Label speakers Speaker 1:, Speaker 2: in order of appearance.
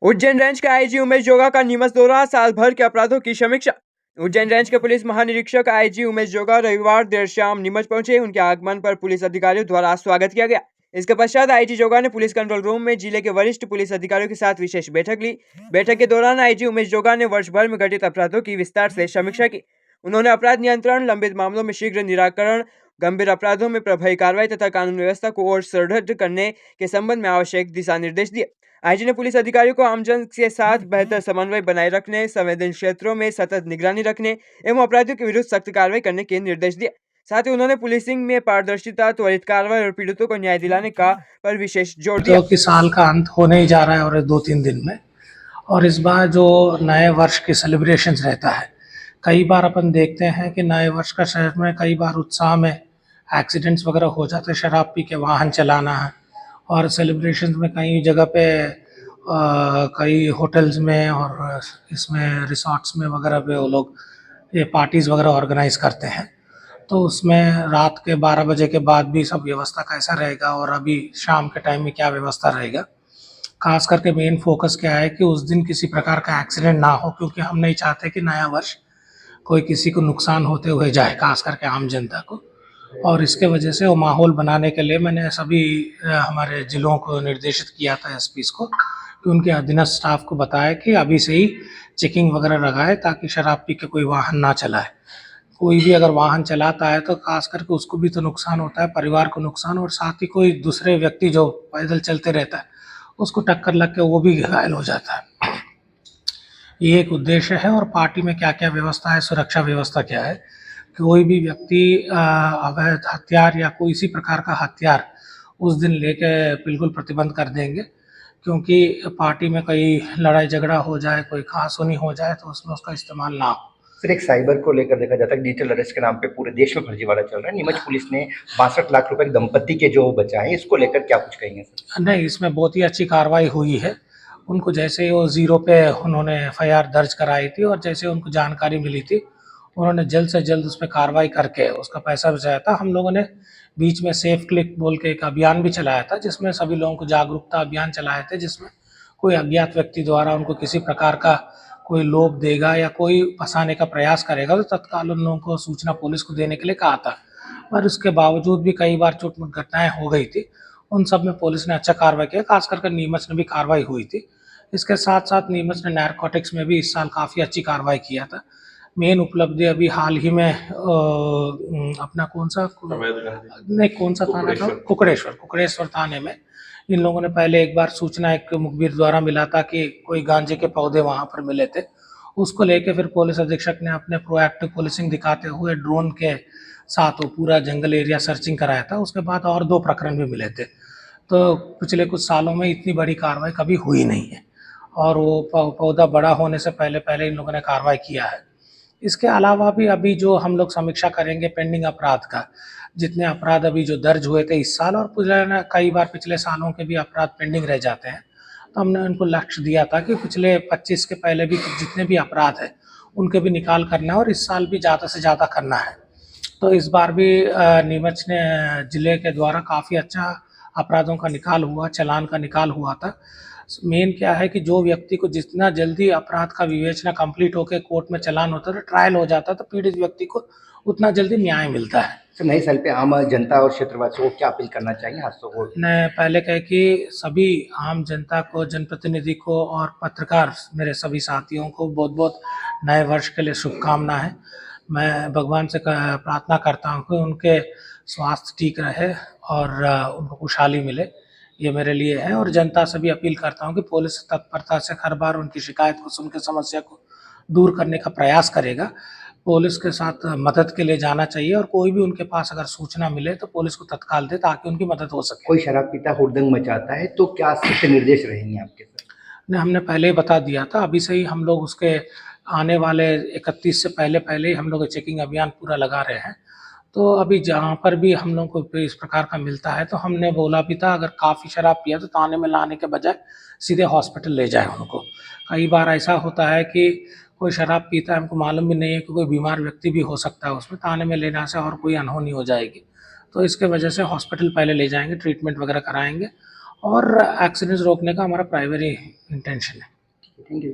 Speaker 1: Ujjain range के IG Umesh जोगा का नीमच दौरा, साल भर के अपराधों की समीक्षा। उज्जैन रेंज के पुलिस महानिरीक्षक आईजी उमेश जोगा रविवार देर शाम नीमच पहुंचे। उनके आगमन पर पुलिस अधिकारियों द्वारा स्वागत किया गया। इसके पश्चात आईजी जोगा ने पुलिस कंट्रोल रूम में जिले के वरिष्ठ पुलिस अधिकारियों के साथ विशेष बैठक ली। बैठक के दौरान आईजी उमेश जोगा ने वर्ष भर में घटित अपराधों की विस्तार से समीक्षा की। उन्होंने अपराध नियंत्रण, लंबित मामलों में शीघ्र निराकरण, गंभीर अपराधों में प्रभावी कार्रवाई तथा कानून व्यवस्था को और सुदृढ़ करने के संबंध में आवश्यक दिशा निर्देश दिए। आईजी ने पुलिस अधिकारियों को आमजन के साथ बेहतर समन्वय बनाए रखने, संवेदनशील क्षेत्रों में सतत निगरानी रखने एवं अपराधियों के विरुद्ध सख्त कार्रवाई करने के निर्देश दिए। साथ ही उन्होंने पुलिसिंग में पारदर्शिता, त्वरित कार्रवाई और पीड़ितों को न्याय दिलाने का पर विशेष जोर दिया।
Speaker 2: कि साल का अंत होने ही जा रहा है और 2-3 दिन में, और इस बार जो नए वर्ष के सेलिब्रेशंस रहता है, कई बार अपन देखते हैं कि नए वर्ष का शहर में कई बार उत्साह में एक्सीडेंट्स वगैरह हो जाते हैं, शराब पी के वाहन चलाना है। और सेलिब्रेशंस में कई जगह पे कई होटल्स में और इसमें रिसॉर्ट्स में वगैरह पे वो लोग ये पार्टीज़ वगैरह ऑर्गेनाइज करते हैं। तो उसमें रात के 12 बजे के बाद भी सब व्यवस्था कैसा रहेगा और अभी शाम के टाइम में क्या व्यवस्था रहेगा। खास करके मेन फोकस क्या है कि उस दिन किसी प्रकार का एक्सीडेंट ना हो, क्योंकि हम नहीं चाहते कि नया वर्ष कोई किसी को नुकसान होते हुए जाए, खास करके आम जनता को। और इसके वजह से वो माहौल बनाने के लिए मैंने सभी हमारे ज़िलों को निर्देशित किया था, एसपीज़ को, कि उनके अधीनस्थ स्टाफ को बताया कि अभी से ही चेकिंग वगैरह लगाए ताकि शराब पी के कोई वाहन ना चलाए। कोई भी अगर वाहन चलाता है तो खास करके उसको भी तो नुकसान होता है, परिवार को नुकसान, और साथ ही कोई दूसरे व्यक्ति जो पैदल चलते रहता है उसको टक्कर लग के वो भी घायल हो जाता है। ये एक उद्देश्य है। और पार्टी में क्या क्या व्यवस्था है, सुरक्षा व्यवस्था क्या है, कोई भी व्यक्ति अवैध हथियार या कोई इसी प्रकार का हथियार उस दिन लेके बिल्कुल प्रतिबंध कर देंगे, क्योंकि पार्टी में कहीं लड़ाई झगड़ा हो जाए, कोई कहासुनी हो जाए तो उसमें उसका इस्तेमाल ना हो।
Speaker 3: फिर एक साइबर को लेकर देखा जाता है कि डिजिटल अरेस्ट के नाम पे पूरे देश में फर्जीवाड़ा चल रहा है। नीमच पुलिस ने 62 लाख रुपए दंपति के जो बचाए, इसको लेकर क्या कुछ कहेंगे सर?
Speaker 2: नहीं, इसमें बहुत ही अच्छी कार्रवाई हुई है। उनको जैसे ही वो ज़ीरो पे उन्होंने एफआईआर दर्ज कराई थी और जैसे उनको जानकारी मिली थी, उन्होंने जल्द से जल्द उस पे कार्रवाई करके उसका पैसा बचाया था। हम लोगों ने बीच में सेफ क्लिक बोल के एक अभियान भी चलाया था, जिसमें सभी लोगों को जागरूकता अभियान चलाए थे, जिसमें कोई अज्ञात व्यक्ति द्वारा उनको किसी प्रकार का कोई लोभ देगा या कोई फंसाने का प्रयास करेगा तो तत्काल उन लोगों को सूचना पुलिस को देने के लिए कहा था। पर उसके बावजूद भी कई बार छोटी-मोटी घटनाएँ हो गई थी। उन सब में पुलिस ने अच्छा कार्रवाई किया, खास कर नीमच में भी कार्रवाई हुई थी। इसके साथ-साथ नीमच ने नारकोटिक्स में भी इस साल काफ़ी अच्छी कार्रवाई किया था। मेन उपलब्धि अभी हाल ही में अपना कौन-सा नहीं, कौन-सा थाना था? कुकड़ेश्वर थाने में इन लोगों ने पहले एक बार सूचना एक मुखबिर द्वारा मिला था कि कोई गांजे के पौधे वहाँ पर मिले थे। उसको लेके फिर पुलिस अधीक्षक ने अपने प्रोएक्टिव पुलिसिंग दिखाते हुए ड्रोन के साथ वो पूरा जंगल एरिया सर्चिंग कराया था। उसके बाद और 2 प्रकरण भी मिले थे। तो पिछले कुछ सालों में इतनी बड़ी कार्रवाई कभी हुई नहीं है, और वो पौधा बड़ा होने से पहले इन लोगों ने कार्रवाई किया है। इसके अलावा भी अभी जो हम लोग समीक्षा करेंगे पेंडिंग अपराध का, जितने अपराध अभी जो दर्ज हुए थे इस साल और कई बार पिछले सालों के भी अपराध पेंडिंग रह जाते हैं, तो हमने उनको लक्ष्य दिया था कि पिछले 25 के पहले भी जितने भी अपराध हैं उनके भी निकाल करना है और इस साल भी ज़्यादा से ज़्यादा करना है। तो इस बार भी नीमच ने जिले के द्वारा काफ़ी अच्छा अपराधों का निकाल हुआ, चालान का निकाल हुआ था। मेन क्या है कि जो व्यक्ति को जितना जल्दी अपराध का विवेचना कंप्लीट होकर कोर्ट में चालान होता है, ट्रायल हो जाता है, तो पीड़ित व्यक्ति को उतना जल्दी न्याय मिलता है।
Speaker 3: तो नए साल पे आम जनता और क्षेत्रवासियों को क्या अपील करना चाहिए हादसों को?
Speaker 2: मैं पहले कहे कि सभी आम जनता को, जनप्रतिनिधि को और पत्रकार मेरे सभी साथियों को बहुत-बहुत नए वर्ष के लिए शुभकामनाएँ। मैं भगवान से प्रार्थना करता हूँ कि उनके स्वास्थ्य ठीक रहे और उनको खुशहाली मिले, ये मेरे लिए है। और जनता से भी अपील करता हूँ कि पुलिस तत्परता से हर बार उनकी शिकायत को सुन के समस्या को दूर करने का प्रयास करेगा। पुलिस के साथ मदद के लिए जाना चाहिए और कोई भी उनके पास अगर सूचना मिले तो पुलिस को तत्काल दे ताकि उनकी मदद हो सके।
Speaker 3: कोई शराब पीता हुड़दंग मचाता है तो क्या सख्त निर्देश रहेंगे आपके सर?
Speaker 2: नहीं, हमने पहले ही बता दिया था, अभी से ही हम लोग उसके आने वाले 31 से पहले ही हम लोग चेकिंग अभियान पूरा लगा रहे हैं। तो अभी जहाँ पर भी हम लोग को इस प्रकार का मिलता है तो हमने बोला भी था, अगर काफ़ी शराब पिया तो थाने में लाने के बजाय सीधे हॉस्पिटल ले जाएँ उनको। कई बार ऐसा होता है कि कोई शराब पीता है, हमको मालूम भी नहीं है कि कोई बीमार व्यक्ति भी हो सकता है उसमें, थाने में लेने से और कोई अनहोनी हो जाएगी। तो इसके वजह से हॉस्पिटल पहले ले जाएँगे, ट्रीटमेंट वगैरह कराएँगे और एक्सीडेंट्स रोकने का हमारा प्राइमरी इंटेंशन है।
Speaker 3: Thank you.